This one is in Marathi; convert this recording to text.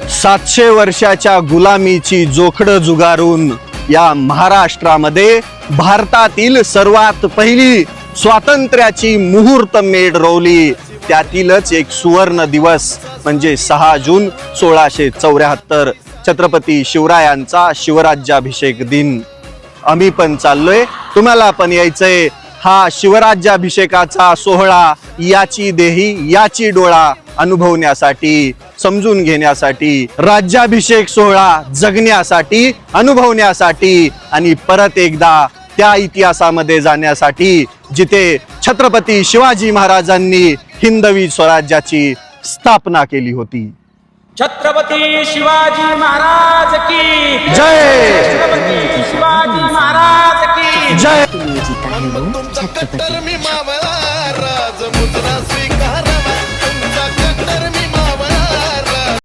700 वर्षाच्या गुलामीची जोखडं जुगारून या महाराष्ट्रामध्ये भारतातील सर्वात पहिली स्वातंत्र्याची मुहूर्त मेढ रोवली. त्यातीलच एक सुवर्ण दिवस म्हणजे 6 जून 1674 छत्रपती शिवरायांचा शिवराज्याभिषेक दिन. आम्ही पण चाललोय, तुम्हाला पण यायचंय. हा शिवराज्याभिषेकाचा सोहळा याची देही याची डोळा अनुभवण्यासाठी, समजून घेण्यासाठी, राज्याभिषेक सोहळा जगण्यासाठी, अनुभवण्यासाठी आणि परत एकदा त्या इतिहासामध्ये जाण्यासाठी जिथे छत्रपती शिवाजी महाराजांनी हिंदवी स्वराज्याची स्थापना केली होती. छत्रपती शिवाजी महाराज की जय. छत्रपती शिवाजी महाराज की जय. छत्रपती